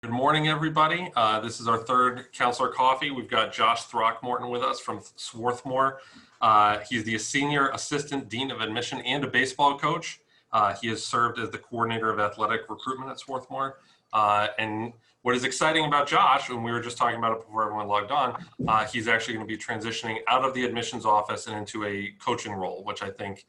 Good morning, everybody. This is our third Counselor Coffee. We've got Josh Throckmorton with us from Swarthmore. He's the Senior Assistant Dean of Admission and a baseball coach. He has served as the Coordinator of Athletic Recruitment at Swarthmore. And what is exciting about Josh, and we were just talking about it before everyone logged on, he's actually going to be transitioning out of the admissions office and into a coaching role, which I think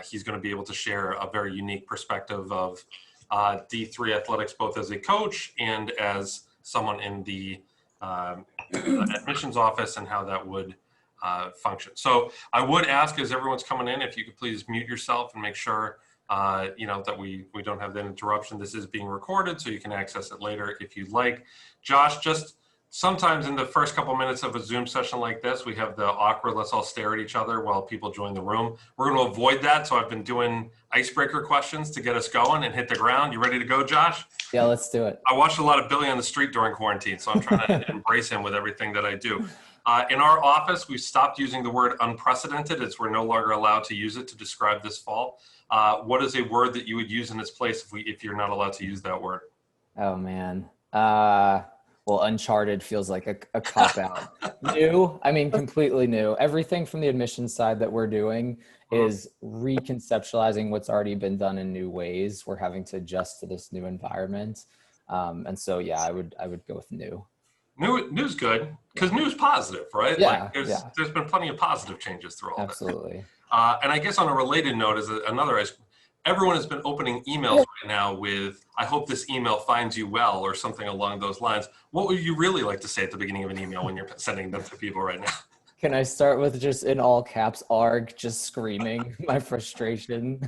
he's going to be able to share a very unique perspective of D3 athletics, both as a coach and as someone in the admissions office, and how that would function. So I would ask, as everyone's coming in, if you could please mute yourself and make sure that we don't have that interruption. This is being recorded, so you can access it later if you'd like. Josh, just sometimes in the first couple minutes of a Zoom session like this, we have the awkward, let's all stare at each other while people join the room. We're going to avoid that, so I've been doing icebreaker questions to get us going and hit the ground. You ready to go, Josh? Yeah, let's do it. I watched a lot of Billy on the Street during quarantine, so I'm trying to embrace him with everything that I do. In our office, we've stopped using the word unprecedented. We're no longer allowed to use it to describe this fall. What is a word that you would use in its place if you're not allowed to use that word? Oh, man. Well, uncharted feels like a cop-out. New, I mean, completely new. Everything from the admissions side that we're doing is reconceptualizing what's already been done in new ways. We're having to adjust to this new environment. And so, yeah, I would go with new. New's good, because new's positive, right? Yeah, There's been plenty of positive changes through all that. Absolutely. And I guess on a related note, is another, everyone has been opening emails right now with, I hope this email finds you well, or something along those lines. What would you really like to say at the beginning of an email when you're sending them to people right now? Can I start with just in all caps, ARG, just screaming my frustration?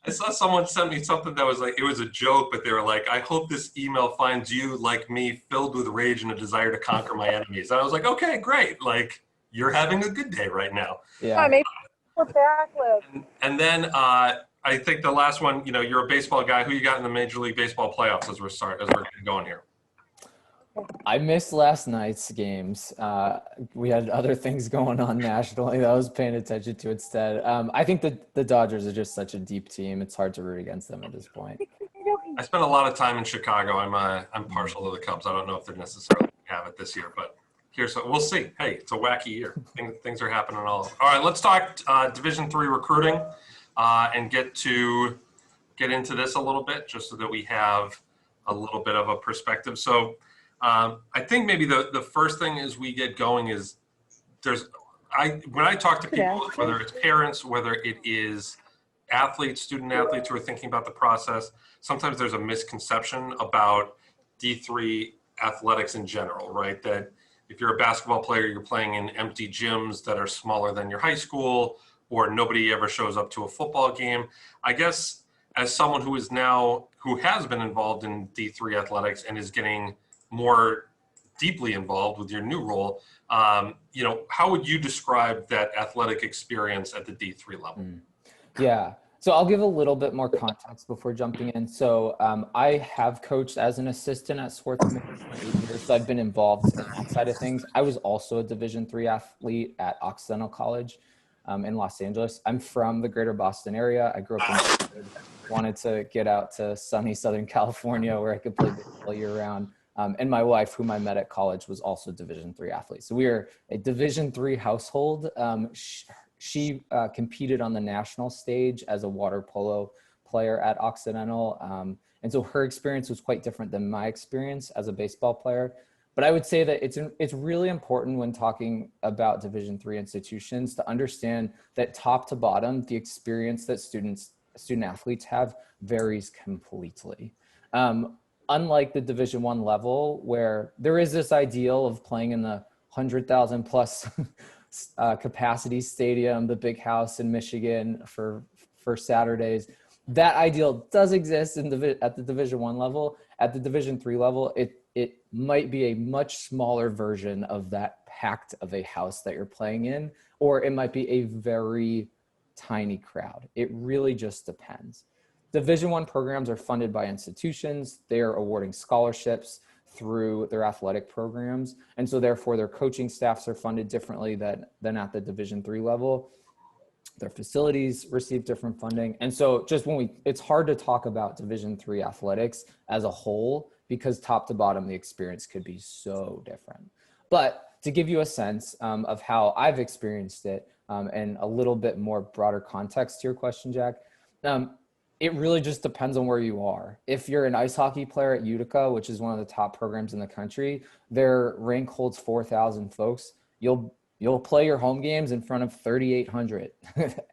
I saw someone send me something that was like, it was a joke, but they were like, I hope this email finds you like me, filled with rage and a desire to conquer my enemies. And I was like, okay, great. Like, you're having a good day right now. Yeah. Maybe we're backlit. And then I think the last one, you're a baseball guy. Who you got in the Major League Baseball playoffs as we're getting going here? I missed last night's games. We had other things going on nationally that I was paying attention to instead. I think the Dodgers are just such a deep team. It's hard to root against them at this point. I spent a lot of time in Chicago. I'm partial to the Cubs. I don't know if they're necessarily have it this year, but we'll see. Hey, it's a wacky year. Things are happening all right, let's talk Division III recruiting and get into this a little bit, just so that we have a little bit of a perspective. So I think maybe the first thing as we get going is when I talk to people, whether it's parents, whether it is athletes, student athletes who are thinking about the process, sometimes there's a misconception about D3 athletics in general, right? That if you're a basketball player, you're playing in empty gyms that are smaller than your high school, or nobody ever shows up to a football game. I guess as someone who has been involved in D3 athletics and is getting more deeply involved with your new role, how would you describe that athletic experience at the D3 level? Yeah. So I'll give a little bit more context before jumping in. So I have coached as an assistant at Swarthmore for 8 years, so I've been involved in that side of things. I was also a Division III athlete at Untitled College in Los Angeles. I'm from the greater Boston area. I grew up in Boston, wanted to get out to sunny Southern California where I could play baseball year round. And my wife, whom I met at college, was also Division III athlete. So we are a Division III household. She competed on the national stage as a water polo player at Occidental. And so her experience was quite different than my experience as a baseball player. But I would say that it's really important when talking about Division III institutions to understand that top to bottom, the experience that student athletes have varies completely. Unlike the Division I level, where there is this ideal of playing in the 100,000 plus capacity stadium, the big house in Michigan for Saturdays, that ideal does exist at the Division I level. At the Division III level, it might be a much smaller version of that packed of a house that you're playing in, or it might be a very tiny crowd. It really just depends. Division I programs are funded by institutions. They are awarding scholarships through their athletic programs. And so therefore their coaching staffs are funded differently than at the Division III level. Their facilities receive different funding. And so just it's hard to talk about Division III athletics as a whole because top to bottom, the experience could be so different. But to give you a sense of how I've experienced it and a little bit more broader context to your question, Jack, it really just depends on where you are. If you're an ice hockey player at Utica, which is one of the top programs in the country, their rink holds 4,000 folks. You'll play your home games in front of 3,800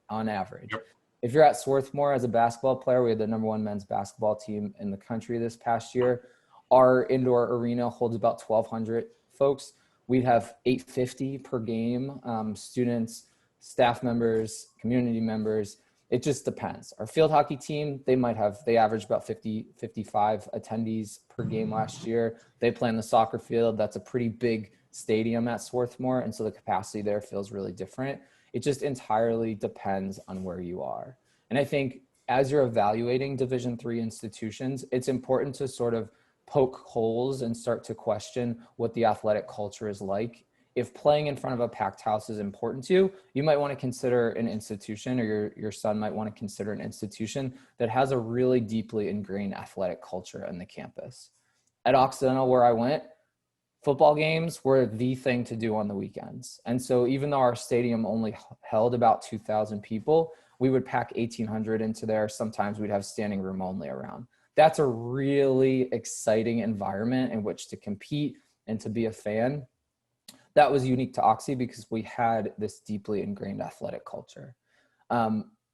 on average. Yep. If you're at Swarthmore as a basketball player, we had the #1 men's basketball team in the country this past year. Our indoor arena holds about 1,200 folks. We'd have 850 per game, students, staff members, community members. It just depends. Our field hockey team, they averaged about 50, 55 attendees per game last year. They play on the soccer field. That's a pretty big stadium at Swarthmore. And so the capacity there feels really different. It just entirely depends on where you are. And I think as you're evaluating Division III institutions, it's important to sort of poke holes and start to question what the athletic culture is like. If playing in front of a packed house is important to you, you might want to consider an institution, or your son might want to consider an institution that has a really deeply ingrained athletic culture on the campus. At Occidental, where I went, football games were the thing to do on the weekends. And so even though our stadium only held about 2,000 people, we would pack 1,800 into there. Sometimes we'd have standing room only around. That's a really exciting environment in which to compete and to be a fan. That was unique to Oxy because we had this deeply ingrained athletic culture.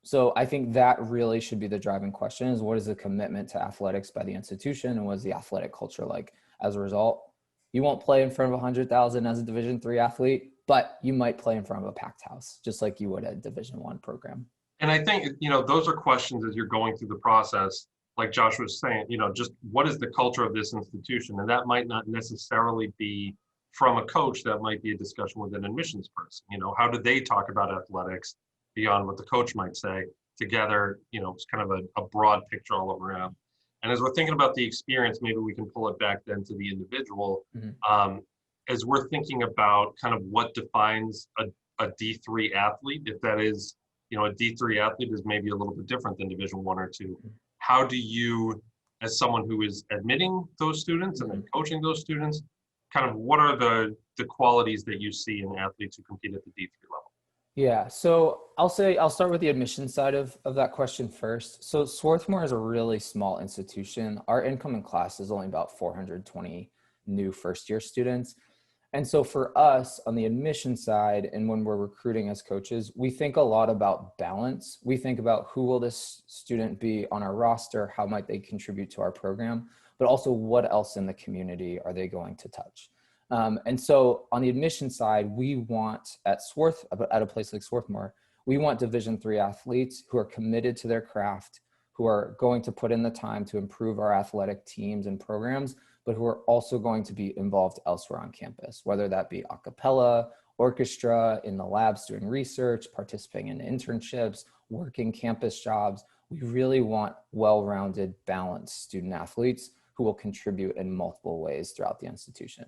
So I think that really should be the driving question, is what is the commitment to athletics by the institution, and what is the athletic culture like? As a result, you won't play in front of 100,000 as a Division III athlete, but you might play in front of a packed house, just like you would at a Division I program. And I think, those are questions as you're going through the process, like Josh was saying, just what is the culture of this institution? And that might not necessarily be from a coach. That might be a discussion with an admissions person. How do they talk about athletics beyond what the coach might say together? It's kind of a broad picture all around. And as we're thinking about the experience, maybe we can pull it back then to the individual. As we're thinking about kind of what defines a D3 athlete, if that is, a D3 athlete is maybe a little bit different than Division I or II. How do you, as someone who is admitting those students and then coaching those students, kind of what are the qualities that you see in athletes who compete at the D3 level? Yeah, so I'll start with the admission side of that question first. So Swarthmore is a really small institution. Our incoming class is only about 420 new first-year students. And so for us on the admission side, and when we're recruiting as coaches, we think a lot about balance. We think about who will this student be on our roster, how might they contribute to our program, but also what else in the community are they going to touch. And so on the admission side, we want at a place like Swarthmore, we want Division III athletes who are committed to their craft, who are going to put in the time to improve our athletic teams and programs, but who are also going to be involved elsewhere on campus, whether that be a cappella, orchestra, in the labs doing research, participating in internships, working campus jobs. We really want well-rounded, balanced student athletes who will contribute in multiple ways throughout the institution.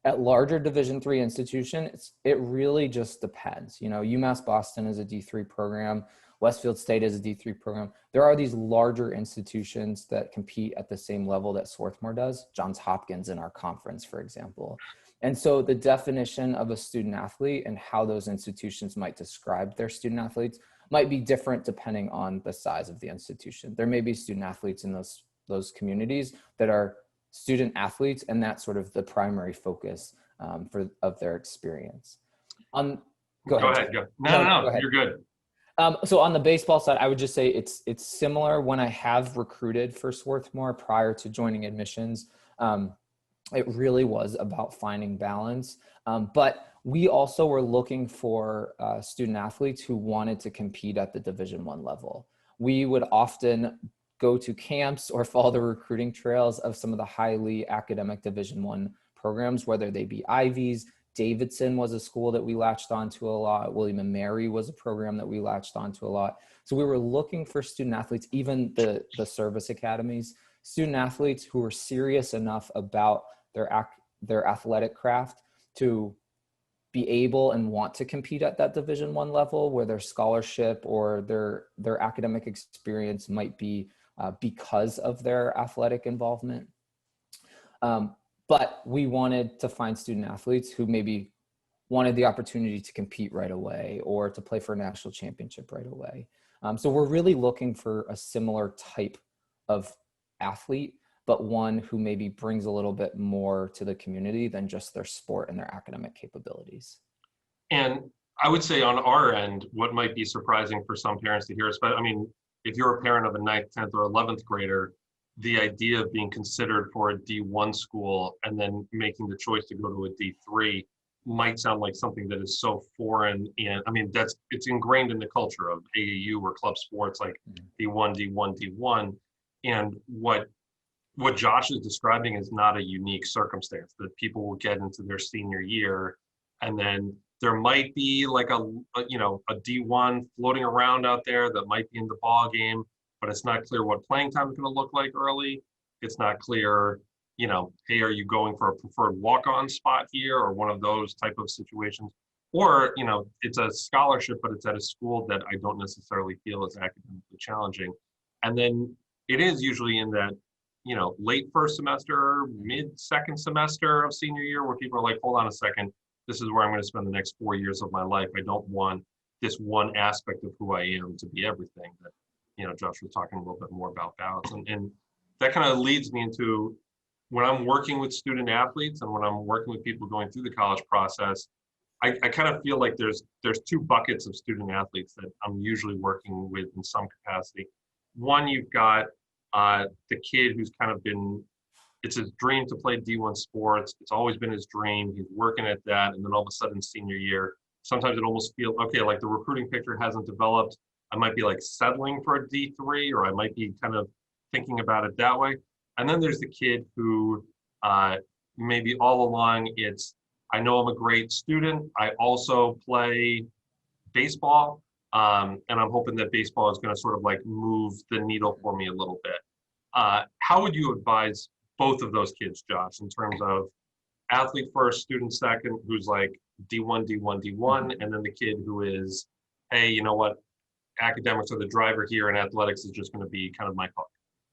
At larger Division III institutions, it really just depends. UMass Boston is a D3 program. Westfield State is a D3 program. There are these larger institutions that compete at the same level that Swarthmore does, Johns Hopkins in our conference, for example. And so the definition of a student athlete and how those institutions might describe their student athletes might be different depending on the size of the institution. There may be student athletes in those communities that are student athletes, and that's sort of the primary focus of their experience. Go ahead. No, you're good. So on the baseball side, I would just say it's similar. When I have recruited for Swarthmore prior to joining admissions, it really was about finding balance. But we also were looking for student athletes who wanted to compete at the Division I level. We would often go to camps or follow the recruiting trails of some of the highly academic Division I programs, whether they be Ivies. Davidson was a school that we latched onto a lot. William & Mary was a program that we latched onto a lot. So we were looking for student athletes, even the service academies, student athletes who were serious enough about their athletic craft to be able and want to compete at that Division I level, where their scholarship or their academic experience might be because of their athletic involvement. But we wanted to find student athletes who maybe wanted the opportunity to compete right away or to play for a national championship right away. So we're really looking for a similar type of athlete, but one who maybe brings a little bit more to the community than just their sport and their academic capabilities. And I would say on our end, what might be surprising for some parents to hear, but I mean, if you're a parent of a 9th, 10th, or 11th grader, the idea of being considered for a D1 school and then making the choice to go to a D3 might sound like something that is so foreign. And I mean, it's ingrained in the culture of AAU or club sports, like D1, D1, D1. And what Josh is describing is not a unique circumstance that people will get into their senior year, and then there might be like a D1 floating around out there that might be in the ball game, but it's not clear what playing time is going to look like early. It's not clear, hey, are you going for a preferred walk-on spot here or one of those type of situations? Or, it's a scholarship, but it's at a school that I don't necessarily feel is academically challenging. And then it is usually in that, late first semester, mid second semester of senior year where people are like, hold on a second, this is where I'm going to spend the next 4 years of my life. I don't want this one aspect of who I am to be everything that, Josh was talking a little bit more about balance. And that kind of leads me into when I'm working with student athletes and when I'm working with people going through the college process, I kind of feel like there's 2 buckets of student athletes that I'm usually working with in some capacity. One, you've got the kid who's kind of it's his dream to play D1 sports. It's always been his dream. He's working at that. And then all of a sudden, senior year, sometimes it almost feels, okay, like the recruiting picture hasn't developed. I might be like settling for a D3, or I might be kind of thinking about it that way. And then there's the kid who maybe all along I know I'm a great student. I also play baseball. And I'm hoping that baseball is going to sort of like move the needle for me a little bit. How would you advise both of those kids, Josh, in terms of athlete first, student second, who's like D1, D1, D1, and then the kid who is, hey, you know what, academics are the driver here and athletics is just going to be kind of my hook?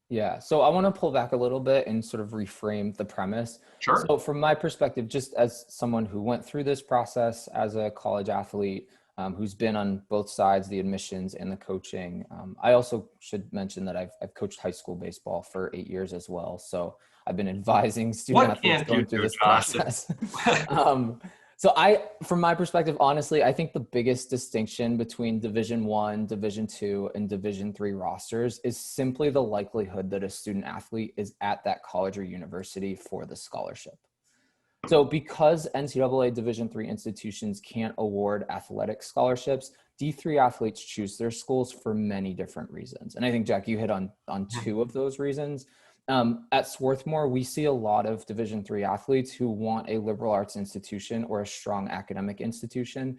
Yeah, so I want to pull back a little bit and sort of reframe the premise. Sure. So from my perspective, just as someone who went through this process as a college athlete, who's been on both sides, the admissions and the coaching. I also should mention that I've coached high school baseball for 8 years as well. So I've been advising student athletes going through this process. So from my perspective, honestly, I think the biggest distinction between Division I, Division II, and Division III rosters is simply the likelihood that a student athlete is at that college or university for the scholarship. So because NCAA Division III institutions can't award athletic scholarships, D3 athletes choose their schools for many different reasons. And I think, Jack, you hit on 2 of those reasons. At Swarthmore, we see a lot of Division III athletes who want a liberal arts institution or a strong academic institution.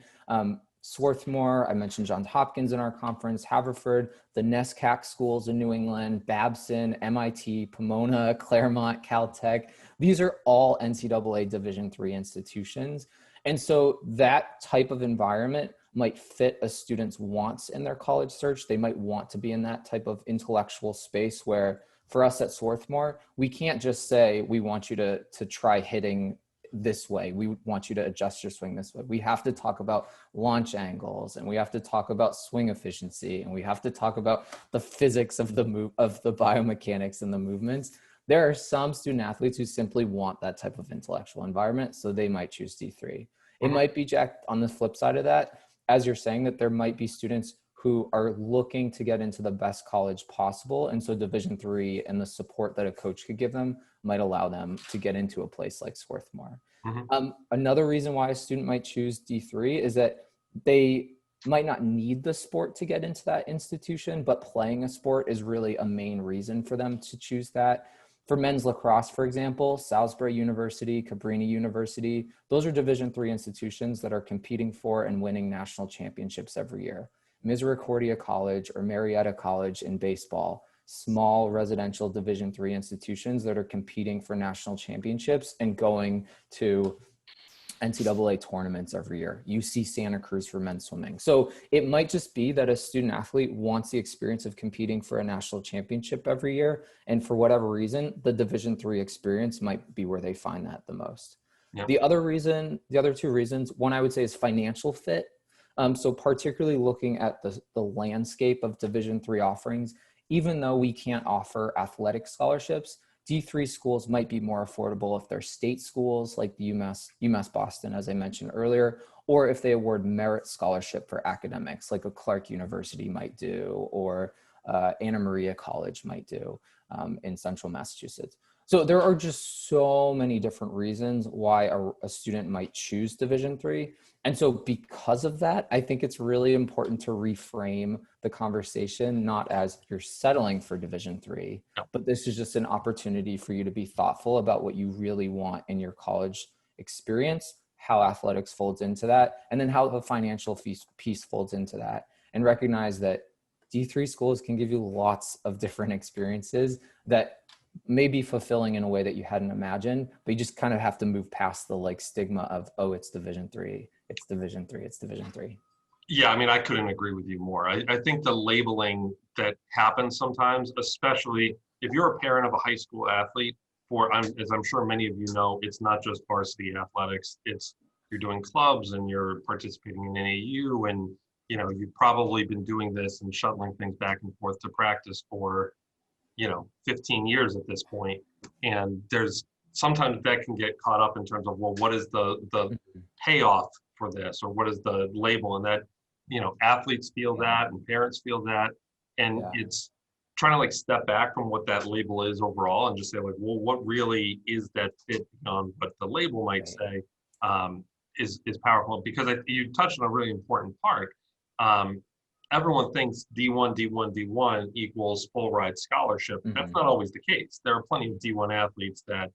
Swarthmore, I mentioned Johns Hopkins in our conference, Haverford, the NESCAC schools in New England, Babson, MIT, Pomona, Claremont, Caltech. These are all NCAA Division III institutions. And so that type of environment might fit a student's wants in their college search. They might want to be in that type of intellectual space where for us at Swarthmore, we can't just say, we want you to try hitting this way. We want you to adjust your swing this way. We have to talk about launch angles, and we have to talk about swing efficiency, and we have to talk about the physics of the biomechanics and the movements. There are some student athletes who simply want that type of intellectual environment, so they might choose D3. It might be, Jack, on the flip side of that, as you're saying, that there might be students who are looking to get into the best college possible. And so Division III and the support that a coach could give them might allow them to get into a place like Swarthmore. Another reason why a student might choose D3 is that they might not need the sport to get into that institution, but playing a sport is really a main reason for them to choose that. For men's lacrosse, for example, Salisbury University, Cabrini University, those are Division III institutions that are competing for and winning national championships every year. Misericordia College or Marietta College in baseball, small residential Division III institutions that are competing for national championships and going to NCAA tournaments every year. UC Santa Cruz for men's swimming. So it might just be that a student athlete wants the experience of competing for a national championship every year. And for whatever reason, the Division III experience might be where they find that the most. Yeah. The other two reasons, one I would say is financial fit. So particularly looking at the landscape of Division III offerings, even though we can't offer athletic scholarships, D3 schools might be more affordable if they're state schools like the UMass Boston, as I mentioned earlier, or if they award merit scholarship for academics like a Clark University might do, or Anna Maria College might do in central Massachusetts. So there are just so many different reasons why a student might choose Division III. And so because of that, I think it's really important to reframe the conversation, not as you're settling for Division III, but this is just an opportunity for you to be thoughtful about what you really want in your college experience, how athletics folds into that, and then how the financial piece folds into that. And recognize that D3 schools can give you lots of different experiences that may be fulfilling in a way that you hadn't imagined, but you just kind of have to move past the stigma of, oh, it's Division III, it's Division III, it's Division III. Yeah, I mean, I couldn't agree with you more. I think the labeling that happens sometimes, especially if you're a parent of a high school athlete, as I'm sure many of you know, it's not just varsity athletics. It's you're doing clubs and you're participating in NAU, and you've probably been doing this and shuttling things back and forth to practice for 15 years at this point. And there's sometimes that can get caught up in terms of, well, what is the payoff for this, or what is the label? And that, athletes feel that and parents feel that. And it's trying to step back from what that label is overall and just say well, what really is that fit on what the label might say is powerful, because you touched on a really important part. Everyone thinks D1, D1, D1 equals full ride scholarship. That's not always the case. There are plenty of D1 athletes that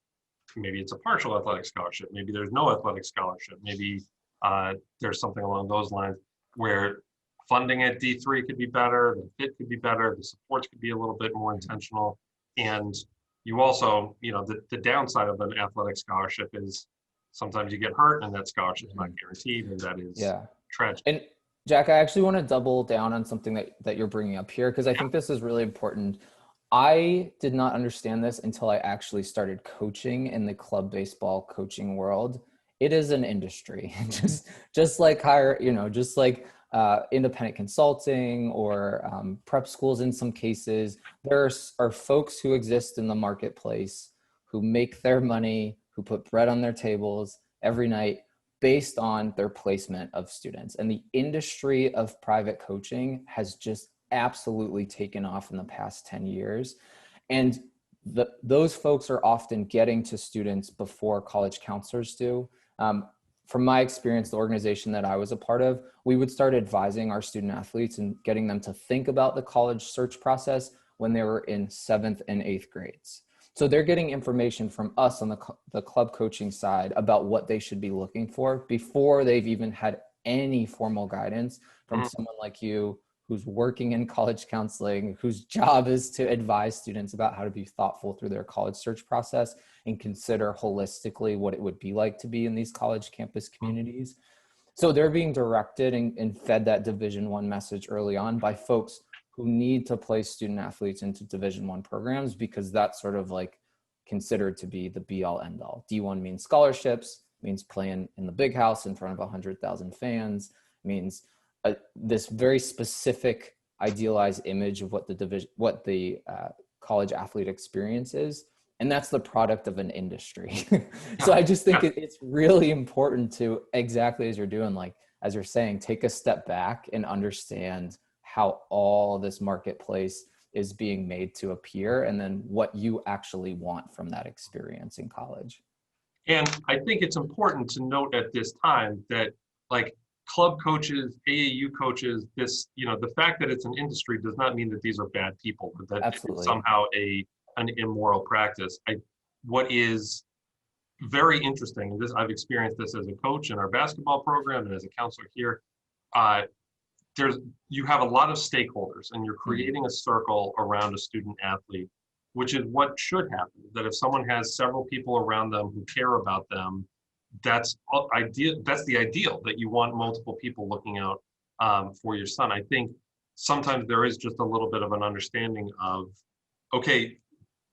maybe it's a partial athletic scholarship. Maybe there's no athletic scholarship. Maybe there's something along those lines where funding at D3 could be better, the fit could be better, the supports could be a little bit more intentional. And you also, the downside of an athletic scholarship is sometimes you get hurt and that scholarship is not guaranteed, and that is tragic. And Jack, I actually want to double down on something that you're bringing up here, because I think this is really important. I did not understand this until I actually started coaching in the club baseball coaching world. It is an industry, just like independent consulting or prep schools in some cases. There are folks who exist in the marketplace who make their money, who put bread on their tables every night based on their placement of students. And the industry of private coaching has just absolutely taken off in the past 10 years. And those folks are often getting to students before college counselors do. From my experience, the organization that I was a part of, we would start advising our student athletes and getting them to think about the college search process when they were in 7th and 8th grades. So they're getting information from us on the club coaching side about what they should be looking for before they've even had any formal guidance from someone like you who's working in college counseling, whose job is to advise students about how to be thoughtful through their college search process and consider holistically what it would be like to be in these college campus communities. So they're being directed and fed that Division I message early on by folks who need to place student athletes into Division I programs, because that's sort of considered to be the be all end all. D1 means scholarships, means playing in the big house in front of 100,000 fans, means this very specific idealized image of what the college athlete experience is. And that's the product of an industry. So I just think it's really important to, exactly as you're doing, as you're saying, take a step back and understand how all this marketplace is being made to appear, and then what you actually want from that experience in college. And I think it's important to note at this time that club coaches, AAU coaches, the fact that it's an industry does not mean that these are bad people, but that it's somehow an immoral practice. What is very interesting, I've experienced this as a coach in our basketball program and as a counselor here, you have a lot of stakeholders, and you're creating a circle around a student athlete, which is what should happen. That if someone has several people around them who care about them, ideal. That's the ideal, that you want multiple people looking out for your son. I think sometimes there is just a little bit of an understanding of, okay,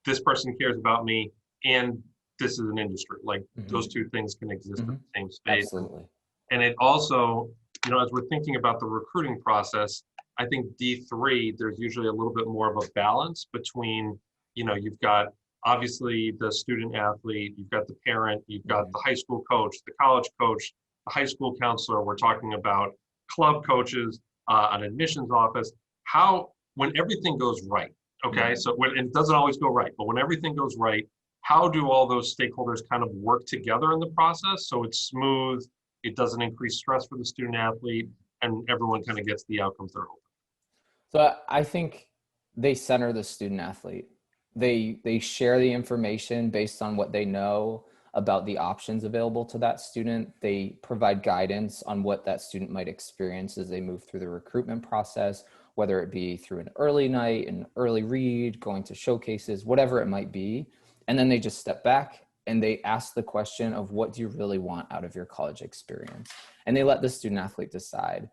this person cares about me and this is an industry. Like those two things can exist in the same space. Absolutely. And it also, as we're thinking about the recruiting process, I think D3, there's usually a little bit more of a balance between, you've got obviously the student athlete, you've got the parent, you've got the high school coach, the college coach, the high school counselor. We're talking about club coaches, an admissions office. When everything goes right, okay, so and it doesn't always go right, but when everything goes right, how do all those stakeholders kind of work together in the process so it's smooth, it doesn't increase stress for the student athlete, and everyone kind of gets the outcomes they're hoping? So I think they center the student athlete. They share the information based on what they know about the options available to that student. They provide guidance on what that student might experience as they move through the recruitment process, whether it be through an early night, an early read, going to showcases, whatever it might be. And then they just step back and they ask the question of, what do you really want out of your college experience? And they let the student athlete decide.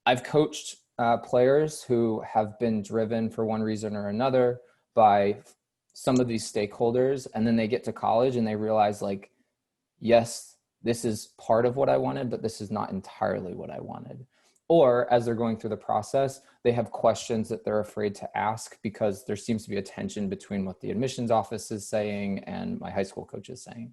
I've coached players who have been driven for one reason or another by some of these stakeholders, and then they get to college and they realize, like, yes, this is part of what I wanted, but this is not entirely what I wanted. Or as they're going through the process, they have questions that they're afraid to ask because there seems to be a tension between what the admissions office is saying and my high school coach is saying.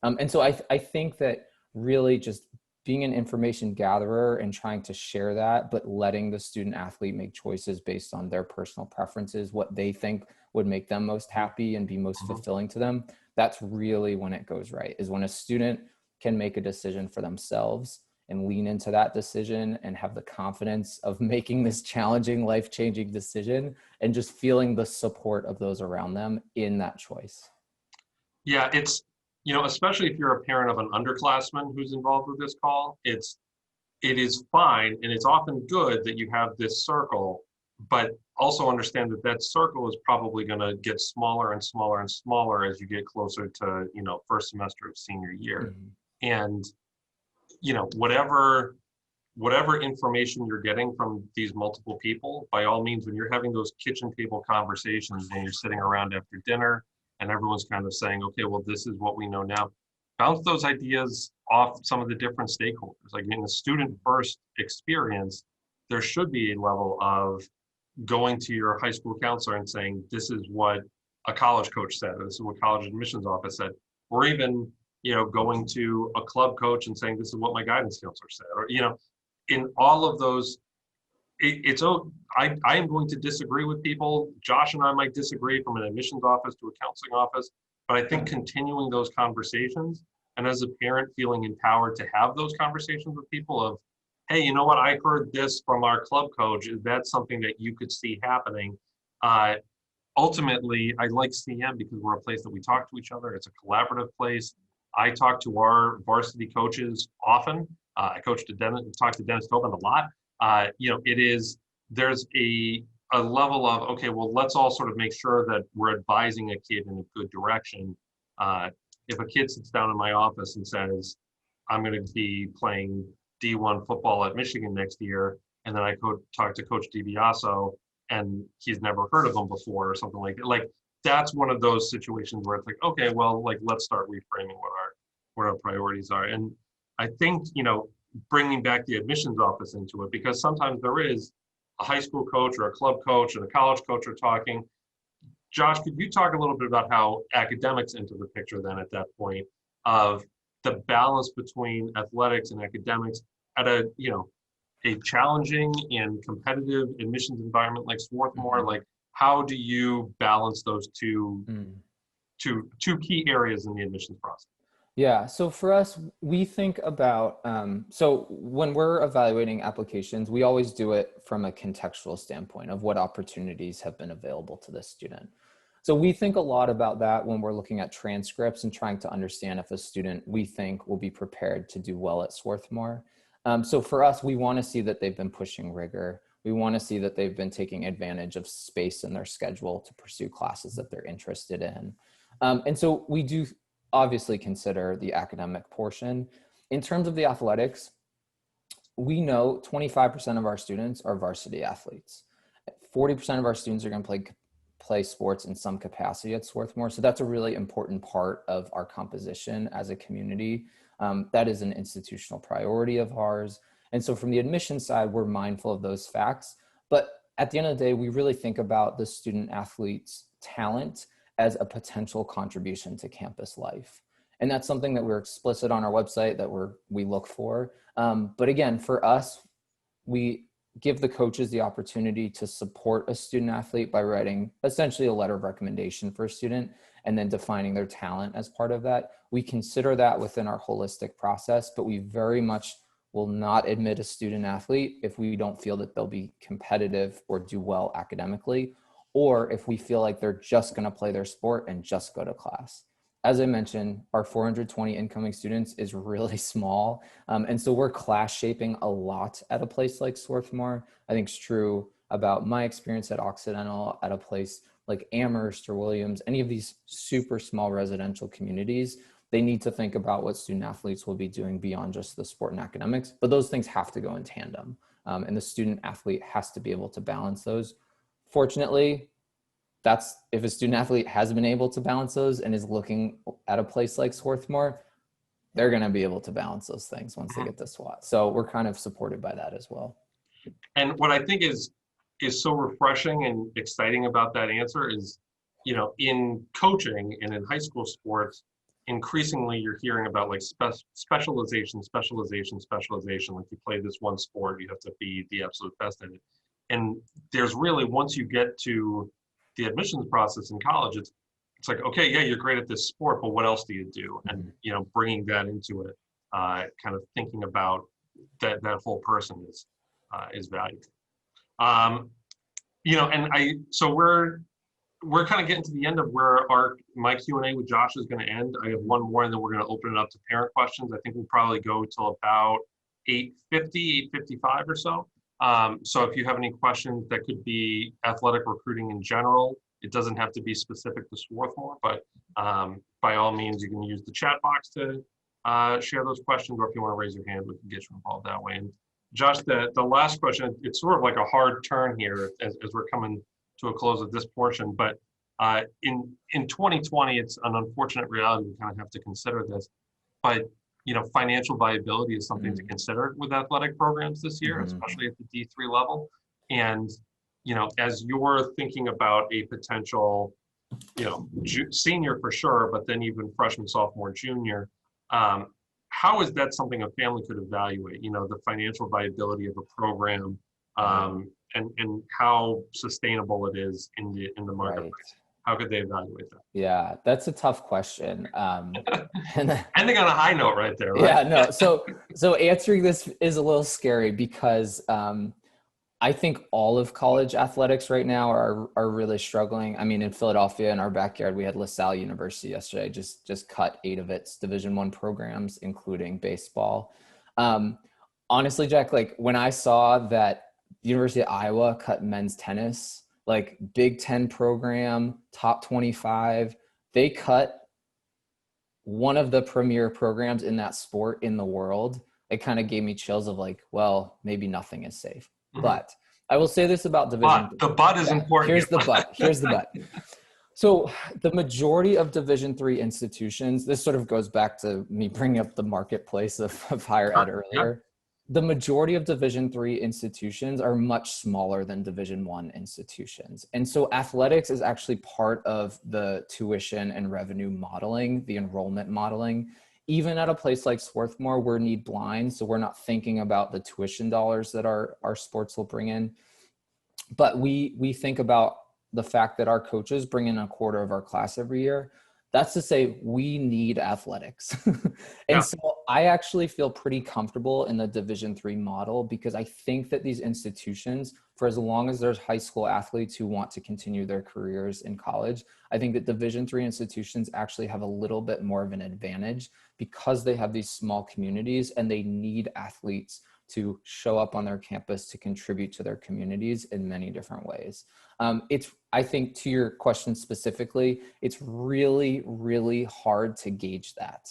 And so I think that really just being an information gatherer and trying to share that, but letting the student athlete make choices based on their personal preferences, what they think would make them most happy and be most fulfilling to them. That's really when it goes right, is when a student can make a decision for themselves and lean into that decision and have the confidence of making this challenging, life-changing decision and just feeling the support of those around them in that choice. Yeah, it's, especially if you're a parent of an underclassman who's involved with this call, it is fine. And it's often good that you have this circle, but also understand that that circle is probably going to get smaller and smaller and smaller as you get closer to, first semester of senior year. And, whatever information you're getting from these multiple people, by all means, when you're having those kitchen table conversations and you're sitting around after dinner and everyone's kind of saying, okay, well, this is what we know now, bounce those ideas off some of the different stakeholders. Like in the student first experience, there should be a level of going to your high school counselor and saying, this is what a college coach said, or this is what college admissions office said, or even, going to a club coach and saying, this is what my guidance counselor said, or, in all of those, I am going to disagree with people. Josh and I might disagree from an admissions office to a counseling office, but I think continuing those conversations, and as a parent feeling empowered to have those conversations with people of, hey, you know what, I heard this from our club coach. Is that something that you could see happening? Ultimately, I like CM because we're a place that we talk to each other. It's a collaborative place. I talk to our varsity coaches often. I talk to Dennis Tobin a lot. There's a level of, okay, well, let's all sort of make sure that we're advising a kid in a good direction. If a kid sits down in my office and says, I'm going to be playing D1 football at Michigan next year, and then I talk to Coach DiBiaso and he's never heard of them before or something like that. Like, that's one of those situations where it's like, okay, well, like, let's start reframing what our priorities are. And I think, bringing back the admissions office into it, because sometimes there is a high school coach or a club coach and a college coach are talking. Josh, could you talk a little bit about how academics enter the picture then at that point, of the balance between athletics and academics at a challenging and competitive admissions environment like Swarthmore? Like, how do you balance those two key areas in the admissions process? Yeah, so for us, we think about, so when we're evaluating applications, we always do it from a contextual standpoint of what opportunities have been available to the student. So we think a lot about that when we're looking at transcripts and trying to understand if a student we think will be prepared to do well at Swarthmore. So for us, we want to see that they've been pushing rigor. We want to see that they've been taking advantage of space in their schedule to pursue classes that they're interested in. And so we do obviously consider the academic portion. In terms of the athletics, we know 25% of our students are varsity athletes. 40% of our students are going to play sports in some capacity at Swarthmore. So that's a really important part of our composition as a community. That is an institutional priority of ours. And so from the admission side, we're mindful of those facts. But at the end of the day, we really think about the student athlete's talent as a potential contribution to campus life. And that's something that we're explicit on our website that we look for. But again, for us, we give the coaches the opportunity to support a student athlete by writing essentially a letter of recommendation for a student and then defining their talent as part of that. We consider that within our holistic process, but we very much will not admit a student athlete if we don't feel that they'll be competitive or do well academically, or if we feel like they're just going to play their sport and just go to class. As I mentioned, our 420 incoming students is really small. And so we're class shaping a lot at a place like Swarthmore. I think it's true about my experience at Occidental, at a place like Amherst or Williams, any of these super small residential communities. They need to think about what student athletes will be doing beyond just the sport and academics, but those things have to go in tandem. And the student athlete has to be able to balance those. Fortunately, that's if a student athlete has been able to balance those and is looking at a place like Swarthmore, they're going to be able to balance those things once they get to SWAT. So we're kind of supported by that as well. And what I think is so refreshing and exciting about that answer is, you know, in coaching and in high school sports, increasingly you're hearing about like specialization. Like you play this one sport, you have to be the absolute best at it. And there's really, once you get to the admissions process in college, it's like, okay, yeah, you're great at this sport, but what else do you do? And, you know, bringing that into it, kind of thinking about that whole person is valuable. You know, and so we're kind of getting to the end of where my Q&A with Josh is going to end. I have one more, and then we're going to open it up to parent questions. I think we'll probably go till about 8:50, 8:55 or so. So if you have any questions, that could be athletic recruiting in general. It doesn't have to be specific to Swarthmore, but by all means, you can use the chat box to share those questions, or if you want to raise your hand, we can get you involved that way. And Josh, the last question, it's sort of like a hard turn here as we're coming to a close of this portion, but in 2020, it's an unfortunate reality. We kind of have to consider this, but you know, financial viability is something to consider with athletic programs this year, especially at the D3 level. And, you know, as you're thinking about a potential, you know, senior for sure, but then even freshman, sophomore, junior, how is that something a family could evaluate, you know, the financial viability of a program, and how sustainable it is in the marketplace? Right. How could they evaluate that? Yeah, that's a tough question. Ending on a high note right there, right? Yeah, no. So answering this is a little scary because I think all of college athletics right now are really struggling. I mean, in Philadelphia, in our backyard, we had LaSalle University yesterday just cut 8 of its Division I programs, including baseball. Honestly, Jack, like when I saw that the University of Iowa cut men's tennis, like Big Ten program, top 25, they cut one of the premier programs in that sport in the world. It kind of gave me chills of like, well, maybe nothing is safe. But I will say this about Division. The but is important. Here's the but. So the majority of Division III institutions, this sort of goes back to me bringing up the marketplace of higher ed earlier. The majority of Division III institutions are much smaller than Division I institutions. And so athletics is actually part of the tuition and revenue modeling, the enrollment modeling. Even at a place like Swarthmore, we're need blind, so we're not thinking about the tuition dollars that our sports will bring in. But we think about the fact that our coaches bring in a quarter of our class every year. That's to say we need athletics. So I actually feel pretty comfortable in the Division III model because I think that these institutions, for as long as there's high school athletes who want to continue their careers in college, I think that Division III institutions actually have a little bit more of an advantage because they have these small communities and they need athletes to show up on their campus to contribute to their communities in many different ways. I think to your question specifically, it's really, really hard to gauge that.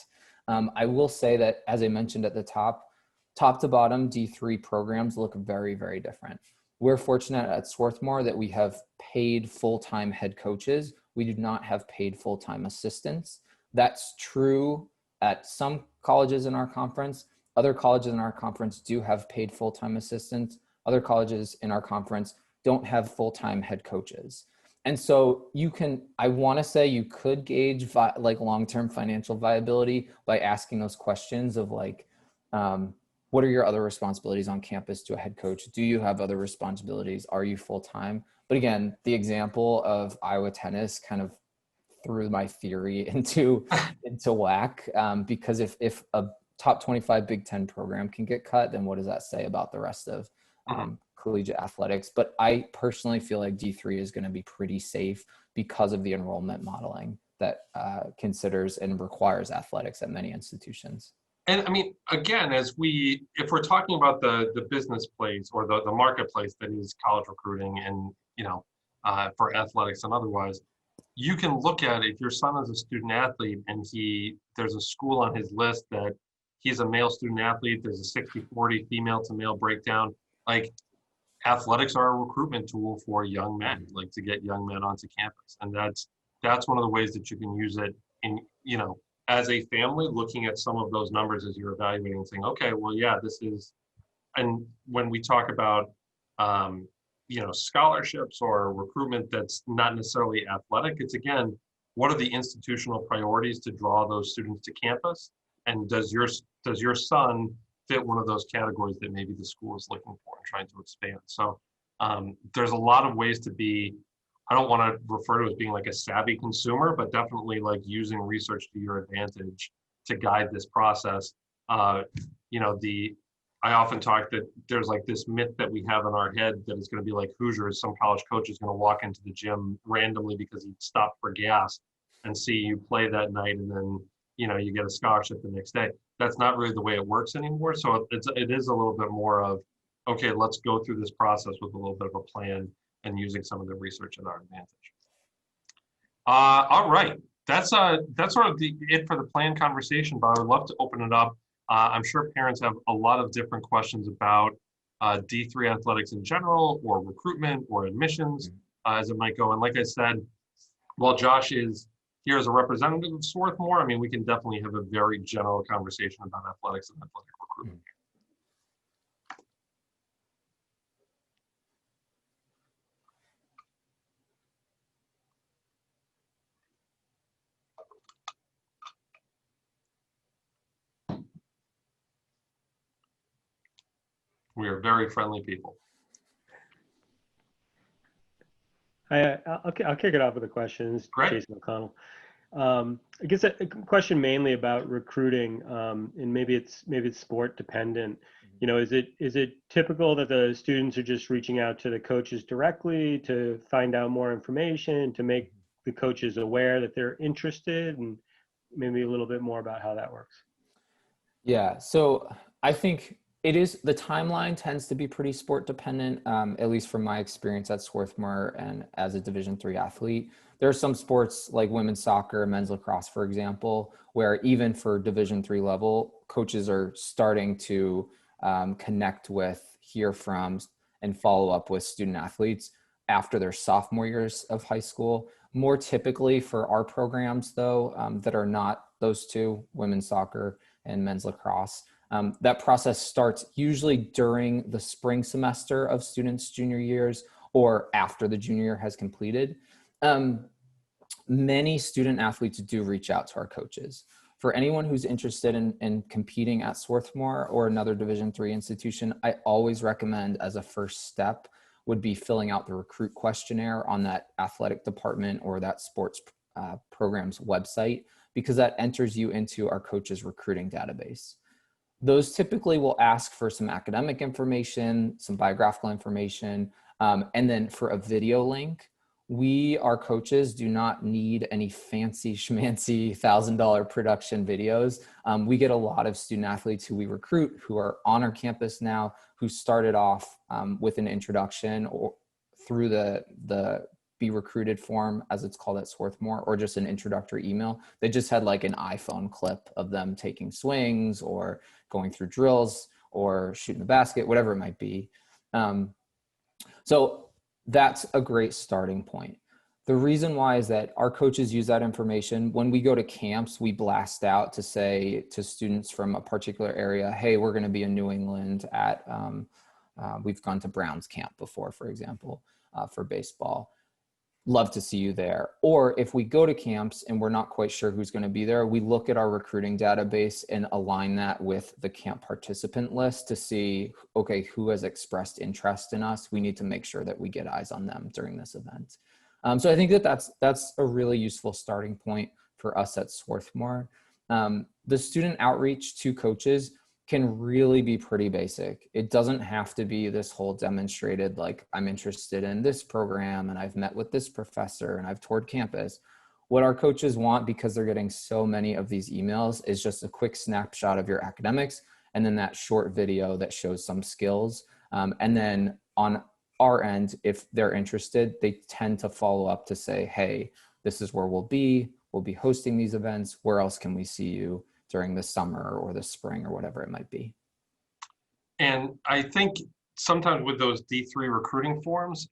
I will say that, as I mentioned at the top to bottom, D3 programs look very, very different. We're fortunate at Swarthmore that we have paid full-time head coaches. We do not have paid full-time assistants. That's true at some colleges in our conference. Other colleges in our conference do have paid full-time assistants. Other colleges in our conference don't have full-time head coaches. And so I want to say you could gauge like long-term financial viability by asking those questions of like, what are your other responsibilities on campus to a head coach? Do you have other responsibilities? Are you full-time? But again, the example of Iowa tennis kind of threw my theory into whack, because if a top 25 Big Ten program can get cut, then what does that say about the rest of collegiate athletics? But I personally feel like D3 is going to be pretty safe because of the enrollment modeling that considers and requires athletics at many institutions. And I mean, again, if we're talking about the business place or the marketplace that is college recruiting and, for athletics and otherwise, you can look at if your son is a student athlete and there's a school on his list that he's a male student athlete, there's a 60-40 female to male breakdown, like athletics are a recruitment tool for young men, like to get young men onto campus. And that's one of the ways that you can use it in, as a family, looking at some of those numbers as you're evaluating, saying, okay, well, yeah, this is, and when we talk about, scholarships or recruitment that's not necessarily athletic, it's again, what are the institutional priorities to draw those students to campus? And does your son fit one of those categories that maybe the school is looking for and trying to expand? So there's a lot of ways to be, I don't want to refer to it as being like a savvy consumer, but definitely like using research to your advantage to guide this process. I often talk that there's like this myth that we have in our head that is going to be like Hoosiers. Some college coach is going to walk into the gym randomly because he stopped for gas and see you play that night, and then you get a scholarship the next day. That's not really the way it works anymore. So it is a little bit more of, okay, let's go through this process with a little bit of a plan and using some of the research at our advantage. All right, that's sort of it for the planned conversation, but I would love to open it up. I'm sure parents have a lot of different questions about D3 athletics in general, or recruitment, or admissions, as it might go. And like I said, while Josh is here as a representative of Swarthmore, I mean, we can definitely have a very general conversation about athletics and athletic recruitment. We are very friendly people. I'll kick it off with a question. This is Great. Jason O'Connell. I guess a question mainly about recruiting, and maybe it's sport dependent. Is it typical that the students are just reaching out to the coaches directly to find out more information, to make the coaches aware that they're interested, and maybe a little bit more about how that works? Yeah, so I think the timeline tends to be pretty sport dependent, at least from my experience at Swarthmore and as a Division III athlete. There are some sports like women's soccer, men's lacrosse, for example, where even for Division III level, coaches are starting to connect with, hear from, and follow up with student athletes after their sophomore years of high school. More typically for our programs, though, that are not those two, women's soccer and men's lacrosse, that process starts usually during the spring semester of students' junior years or after the junior year has completed. Many student athletes do reach out to our coaches. For anyone who's interested in competing at Swarthmore or another Division III institution, I always recommend as a first step would be filling out the recruit questionnaire on that athletic department or that sports program's website, because that enters you into our coaches' recruiting database. Those typically will ask for some academic information, some biographical information, and then for a video link our coaches do not need any fancy schmancy $1,000 production videos. We get a lot of student athletes who we recruit who are on our campus now, who started off with an introduction or through the Be Recruited form, as it's called at Swarthmore, or just an introductory email. They just had like an iPhone clip of them taking swings or going through drills or shooting the basket, whatever it might be. So that's a great starting point. The reason why is that our coaches use that information. When we go to camps, we blast out to say to students from a particular area, hey, we're going to be in New England at, we've gone to Browns camp before, for example, for baseball. Love to see you there. Or if we go to camps and we're not quite sure who's going to be there, we look at our recruiting database and align that with the camp participant list to see, okay, who has expressed interest in us. We need to make sure that we get eyes on them during this event. So I think that that's a really useful starting point for us at Swarthmore. The student outreach to coaches can really be pretty basic. It doesn't have to be this whole demonstrated, like, I'm interested in this program and I've met with this professor and I've toured campus. What our coaches want, because they're getting so many of these emails, is just a quick snapshot of your academics and then that short video that shows some skills. And then on our end, if they're interested, they tend to follow up to say, hey, this is where we'll be hosting these events. Where else can we see you during the summer or the spring or whatever it might be? And I think sometimes with those D3 recruiting forms,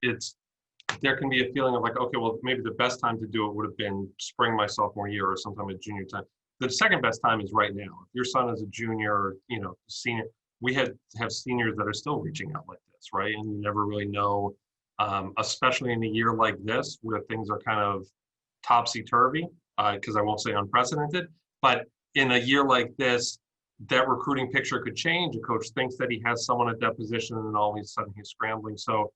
there can be a feeling of like, okay, well, maybe the best time to do it would have been spring my sophomore year or sometime at junior time. The second best time is right now. If your son is a junior or, senior, we have seniors that are still reaching out like this, right? And you never really know, especially in a year like this where things are kind of topsy-turvy, because I won't say unprecedented, but in a year like this, that recruiting picture could change. A coach thinks that he has someone at that position and then all of a sudden he's scrambling. So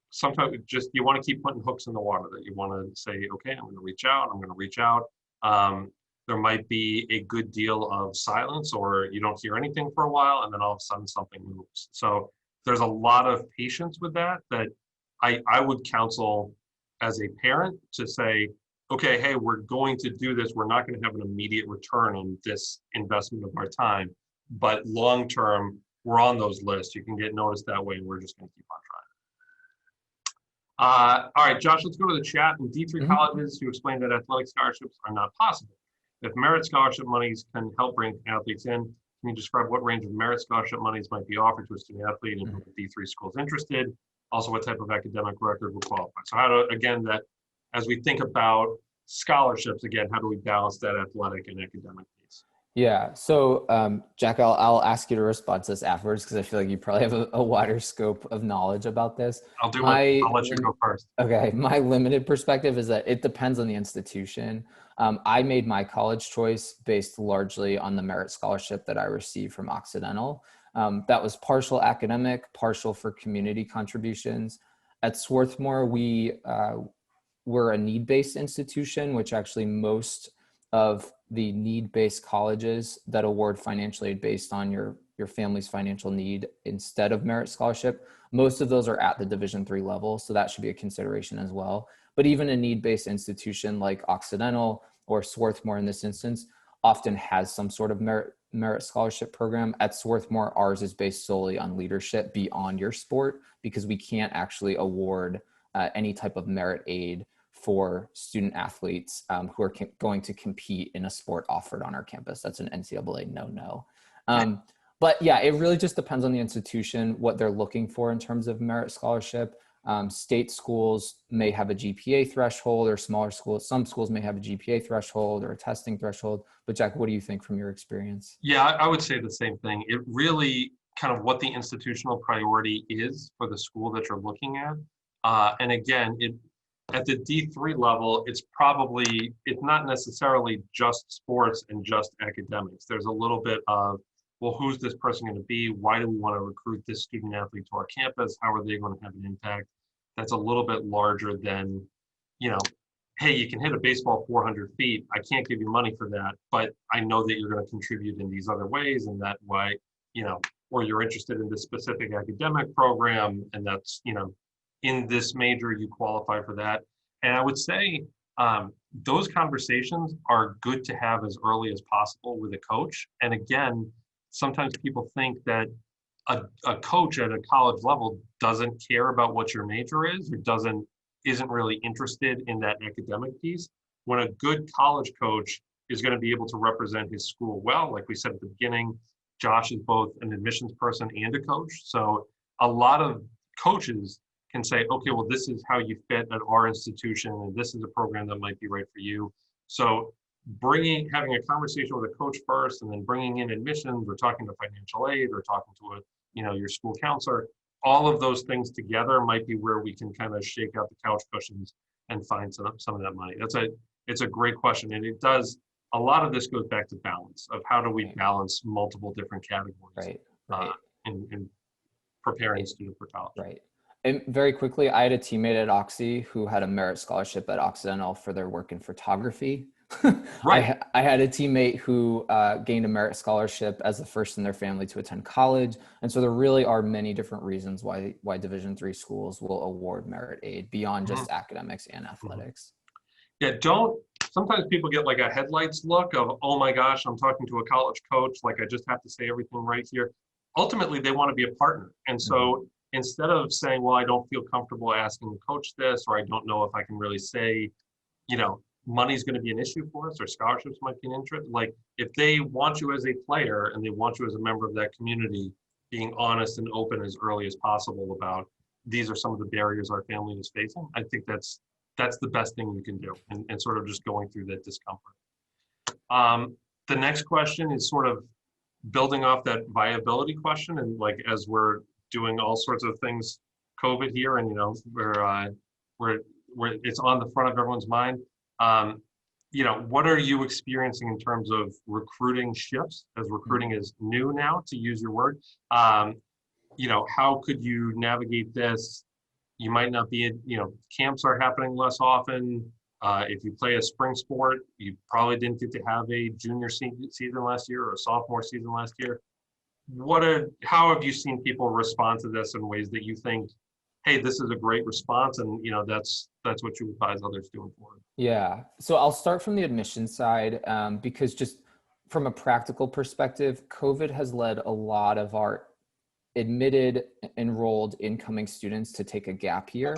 sometimes you want to keep putting hooks in the water, that you want to say, okay, I'm going to reach out. There might be a good deal of silence or you don't hear anything for a while and then all of a sudden something moves. So there's a lot of patience with that I would counsel as a parent to say, okay, hey, we're going to do this. We're not going to have an immediate return on this investment of our time, but long-term, we're on those lists. You can get noticed that way, and we're just going to keep on trying. All right, Josh, let's go to the chat. In D3 colleges, you explained that athletic scholarships are not possible. If merit scholarship monies can help bring athletes in, can you describe what range of merit scholarship monies might be offered to a student athlete and who the D3 school is interested? Also, what type of academic record will qualify? So as we think about scholarships, again, how do we balance that athletic and academic piece? Yeah. So, Jack, I'll ask you to respond to this afterwards because I feel like you probably have a wider scope of knowledge about this. I'll let you go first. Okay. My limited perspective is that it depends on the institution. I made my college choice based largely on the merit scholarship that I received from Occidental. That was partial academic, partial for community contributions. At Swarthmore, we're a need-based institution, which actually most of the need-based colleges that award financial aid based on your family's financial need instead of merit scholarship, most of those are at the Division III level. So that should be a consideration as well. But even a need-based institution like Occidental or Swarthmore in this instance often has some sort of merit scholarship program. At Swarthmore, ours is based solely on leadership beyond your sport because we can't actually award any type of merit aid for student athletes who are going to compete in a sport offered on our campus. That's an NCAA no-no. But yeah, it really just depends on the institution, what they're looking for in terms of merit scholarship. State schools may have a GPA threshold or smaller schools. Some schools may have a GPA threshold or a testing threshold. But Jack, what do you think from your experience? Yeah, I would say the same thing. It really kind of what the institutional priority is for the school that you're looking at. And again, at the D3 level, it's not necessarily just sports and just academics. There's a little bit of, well, who's this person going to be? Why do we want to recruit this student athlete to our campus? How are they going to have an impact? That's a little bit larger than, hey, you can hit a baseball 400 feet. I can't give you money for that, but I know that you're going to contribute in these other ways, and that way, or you're interested in this specific academic program, and that's, in this major, you qualify for that. And I would say those conversations are good to have as early as possible with a coach. And again, sometimes people think that a coach at a college level doesn't care about what your major is, or isn't really interested in that academic piece. When a good college coach is going to be able to represent his school well, like we said at the beginning, Josh is both an admissions person and a coach. So a lot of coaches can say, okay, well, this is how you fit at our institution, and this is a program that might be right for you. So having a conversation with a coach first, and then bringing in admissions, or talking to financial aid, or talking to your school counselor, all of those things together might be where we can kind of shake out the couch cushions and find some of that money. It's a great question, and a lot of this goes back to balance of how do we balance multiple different categories in preparing students for college. Right. And very quickly, I had a teammate at Oxy who had a merit scholarship at Occidental for their work in photography. Right. I had a teammate who gained a merit scholarship as the first in their family to attend college. And so there really are many different reasons why Division III schools will award merit aid beyond just academics and athletics. Yeah, sometimes people get like a headlights look of, oh my gosh, I'm talking to a college coach, like I just have to say everything right here. Ultimately, they want to be a partner. And so instead of saying, well, I don't feel comfortable asking the coach this, or I don't know if I can really say, money's going to be an issue for us, or scholarships might be an interest. Like if they want you as a player and they want you as a member of that community, being honest and open as early as possible about these are some of the barriers our family is facing, I think that's the best thing you can do, and sort of just going through that discomfort. The next question is sort of building off that viability question, and like as we're doing all sorts of things COVID here, and where it's on the front of everyone's mind. What are you experiencing in terms of recruiting shifts, as recruiting is new now, to use your word? How could you navigate this? You might not be camps are happening less often. If you play a spring sport, you probably didn't get to have a junior season last year or a sophomore season last year. How have you seen people respond to this in ways that you think, hey, this is a great response, and that's what you advise others doing for it? Yeah. So I'll start from the admission side, because just from a practical perspective, COVID has led a lot of our admitted enrolled incoming students to take a gap year.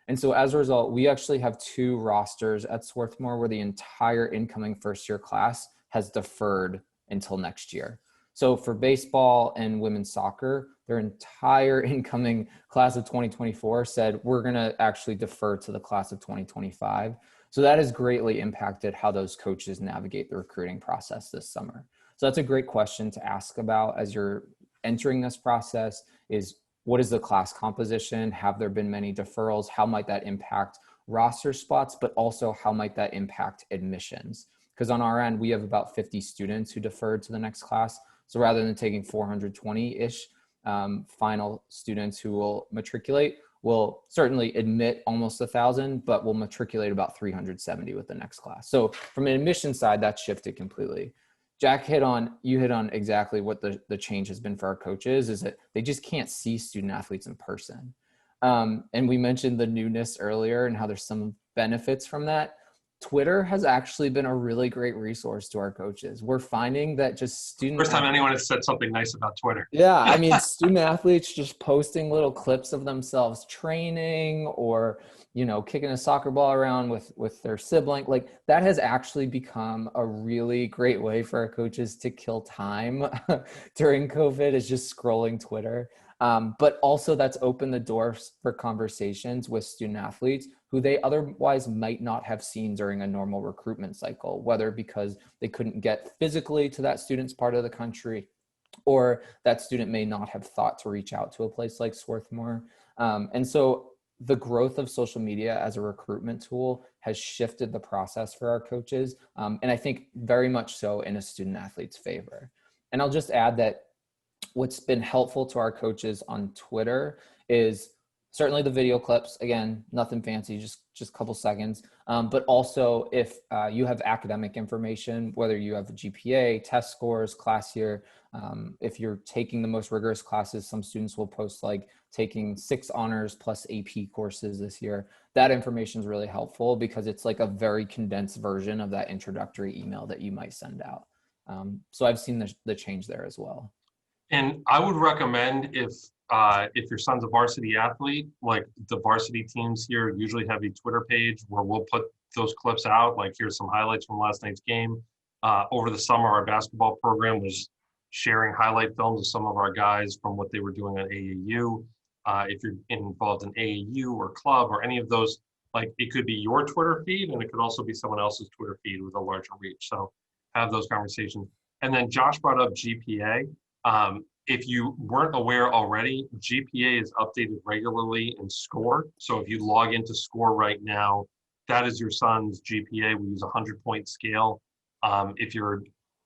And so as a result, we actually have 2 rosters at Swarthmore where the entire incoming first year class has deferred until next year. So for baseball and women's soccer, their entire incoming class of 2024 said, we're going to actually defer to the class of 2025. So that has greatly impacted how those coaches navigate the recruiting process this summer. So that's a great question to ask about as you're entering this process, is what is the class composition? Have there been many deferrals? How might that impact roster spots, but also how might that impact admissions? Because on our end, we have about 50 students who deferred to the next class. So rather than taking 420-ish final students who will matriculate, we'll certainly admit almost 1,000, but we'll matriculate about 370 with the next class. So from an admission side, that's shifted completely. Jack, you hit on exactly what the change has been for our coaches, is that they just can't see student athletes in person. And we mentioned the newness earlier and how there's some benefits from that. Twitter has actually been a really great resource to our coaches. We're finding that just First time anyone has said something nice about Twitter. Yeah, I mean, student athletes just posting little clips of themselves training, or kicking a soccer ball around with their sibling. Like, that has actually become a really great way for our coaches to kill time during COVID, is just scrolling Twitter. But also that's opened the doors for conversations with student athletes who they otherwise might not have seen during a normal recruitment cycle, whether because they couldn't get physically to that student's part of the country, or that student may not have thought to reach out to a place like Swarthmore. And so the growth of social media as a recruitment tool has shifted the process for our coaches. And I think very much so in a student athlete's favor. And I'll just add that what's been helpful to our coaches on Twitter is certainly the video clips, again, nothing fancy, just a couple seconds. But also if you have academic information, whether you have a GPA, test scores, class year, if you're taking the most rigorous classes, some students will post like taking 6 honors plus AP courses this year. That information is really helpful because it's like a very condensed version of that introductory email that you might send out. So I've seen the change there as well. And I would recommend if your son's a varsity athlete, like the varsity teams here usually have a Twitter page where we'll put those clips out. Like here's some highlights from last night's game. Over the summer, our basketball program was sharing highlight films of some of our guys from what they were doing at AAU. If you're involved in AAU or club or any of those, like it could be your Twitter feed and it could also be someone else's Twitter feed with a larger reach. So have those conversations. And then Josh brought up GPA. If you weren't aware already, GPA is updated regularly in SCORE. So if you log into SCORE right now, that is your son's GPA. We use a 100-point scale. If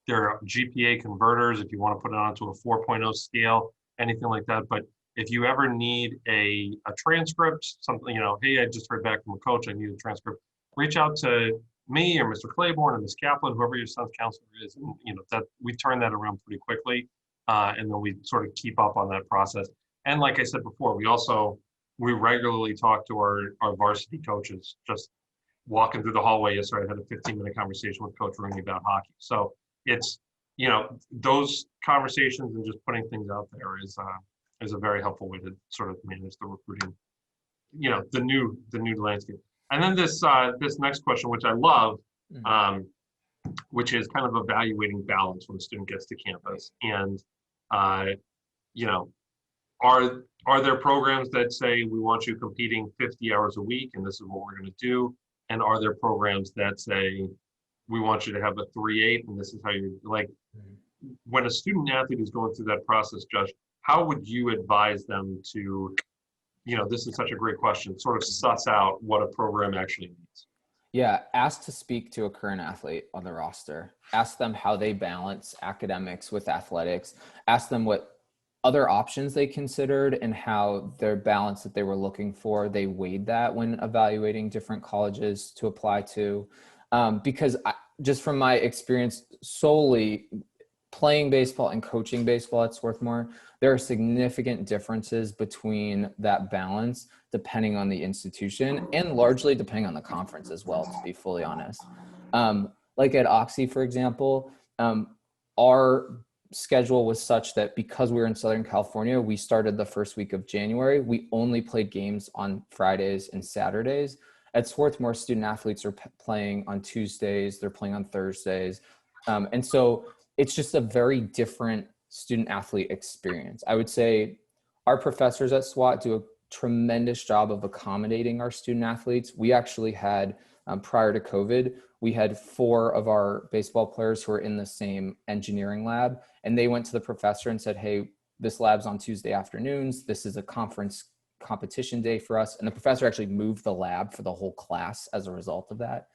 there are GPA converters, if you want to put it onto a 4.0 scale, anything like that. But if you ever need a transcript, something, hey, I just heard back from a coach, I need a transcript, reach out to me or Mr. Claiborne or Ms. Kaplan, whoever your son's counselor is, and that we turn that around pretty quickly. And then we sort of keep up on that process. And like I said before, we regularly talk to our varsity coaches. Just walking through the hallway yesterday, I had a 15-minute conversation with Coach Rooney about hockey. So it's, those conversations and just putting things out there is a very helpful way to sort of manage the recruiting, the new landscape. And then this next question, which I love, which is kind of evaluating balance when a student gets to campus. And, are there programs that say we want you competing 50 hours a week and this is what we're going to do? And are there programs that say we want you to have a 3.8 and this is how you like, when a student athlete is going through that process, Josh, how would you advise them to, this is such a great question, sort of suss out what a program actually needs? Yeah, ask to speak to a current athlete on the roster. Ask them how they balance academics with athletics. Ask them what other options they considered and how their balance that they were looking for, they weighed that when evaluating different colleges to apply to. Because just from my experience solely playing baseball and coaching baseball at Swarthmore, there are significant differences between that balance depending on the institution and largely depending on the conference as well, to be fully honest. Like at Oxy, for example, our schedule was such that because we were in Southern California, we started the first week of January. We only played games on Fridays and Saturdays. At Swarthmore, student athletes are playing on Tuesdays, they're playing on Thursdays. And so it's just a very different student athlete experience. I would say our professors at SWAT do a tremendous job of accommodating our student athletes. We actually had, prior to COVID, we had 4 of our baseball players who were in the same engineering lab, and they went to the professor and said, hey, this lab's on Tuesday afternoons. This is a conference competition day for us. And the professor actually moved the lab for the whole class as a result of that.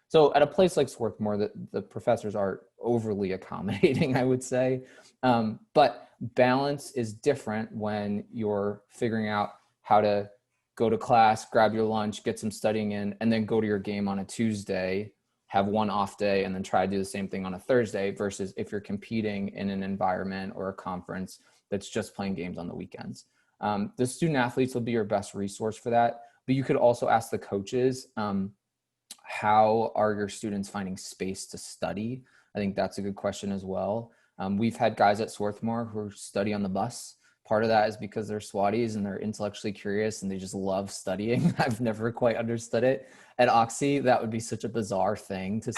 So at a place like Swarthmore, the professors are overly accommodating, I would say. But balance is different when you're figuring out how to go to class, grab your lunch, get some studying in, and then go to your game on a Tuesday, have one off day, and then try to do the same thing on a Thursday, versus if you're competing in an environment or a conference that's just playing games on the weekends. The student athletes will be your best resource for that. But you could also ask the coaches, how are your students finding space to study? I think that's a good question as well. We've had guys at Swarthmore who study on the bus. Part of that is because they're Swatties and they're intellectually curious and they just love studying. I've never quite understood it. At Oxy, that would be such a bizarre thing to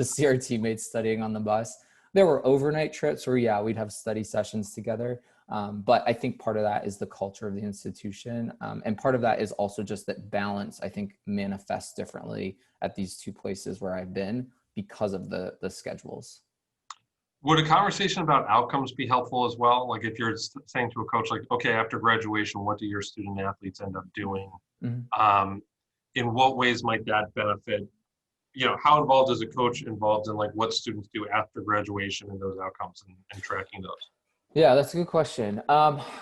see our teammates studying on the bus. There were overnight trips where, yeah, we'd have study sessions together. But I think part of that is the culture of the institution. And part of that is also just that balance, I think, manifests differently at these 2 places where I've been because of the schedules. Would a conversation about outcomes be helpful as well? Like if you're saying to a coach, like, okay, after graduation, what do your student athletes end up doing? Mm-hmm. In what ways might that benefit? How involved is a coach involved in like what students do after graduation and those outcomes and tracking those? Yeah, that's a good question.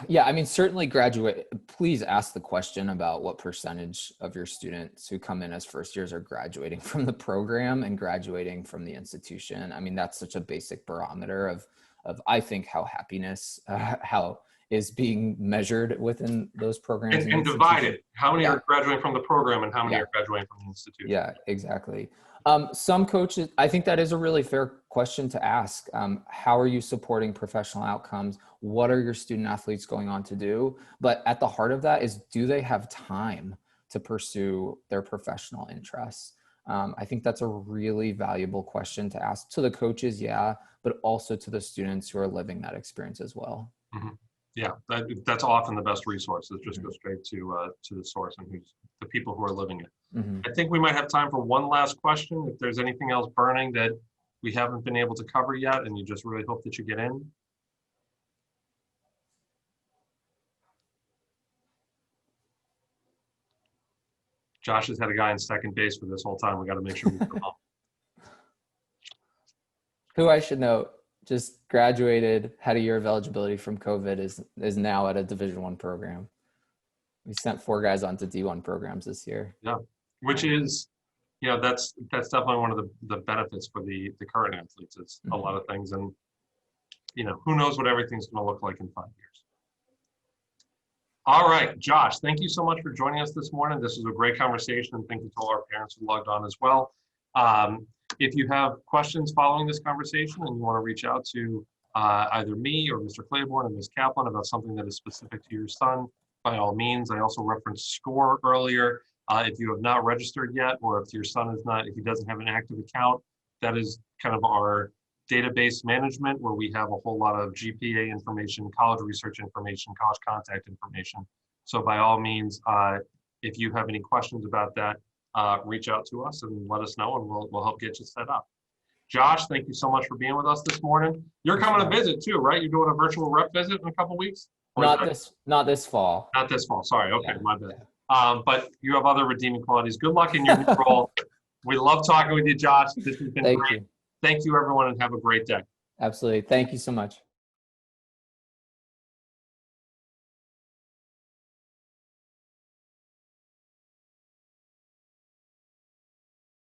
Yeah, I mean, certainly graduate, please ask the question about what percentage of your students who come in as first years are graduating from the program and graduating from the institution. I mean, that's such a basic barometer of I think how happiness, how is being measured within those programs And divided. How many Yeah. are graduating from the program and how many Yeah. are graduating from the institution? Yeah, exactly. Some coaches, I think that is a really fair question to ask. How are you supporting professional outcomes? What are your student athletes going on to do? But at the heart of that is, do they have time to pursue their professional interests? I think that's a really valuable question to ask to the coaches, yeah, but also to the students who are living that experience as well. Mhm. Yeah, that's often the best resource, is just go straight to the source and who's the people who are living it. Mhm. I think we might have time for one last question. If there's anything else burning that we haven't been able to cover yet and you just really hope that you get in. Josh has had a guy in second base for this whole time. We got to make sure we put him up. Who I should note just graduated, had a year of eligibility from COVID, is now at a Division I program. We sent 4 guys on to D1 programs this year. Yeah, which is, that's definitely one of the benefits for the current athletes. It's a lot of things, and who knows what everything's going to look like in 5 years. All right, Josh, thank you so much for joining us this morning. This was a great conversation, and thank you to all our parents who logged on as well. If you have questions following this conversation and you want to reach out to either me or Mr. Claiborne or Ms. Kaplan about something that is specific to your son, by all means. I also referenced SCORE earlier. If you have not registered yet, or if your son is not, if he doesn't have an active account, that is kind of our database management, where we have a whole lot of GPA information, college research information, college contact information. So by all means, if you have any questions about that, reach out to us and let us know, and we'll help get you set up. Josh, thank you so much for being with us this morning. You're coming to visit too, right? You're doing a virtual rep visit in a couple weeks? Not this fall. Not this fall. Sorry. Okay, Yeah. my bad. But you have other redeeming qualities. Good luck in your new role. We love talking with you, Josh. This has been Thank great. you. Thank you, everyone, and have a great day. Absolutely. Thank you so much.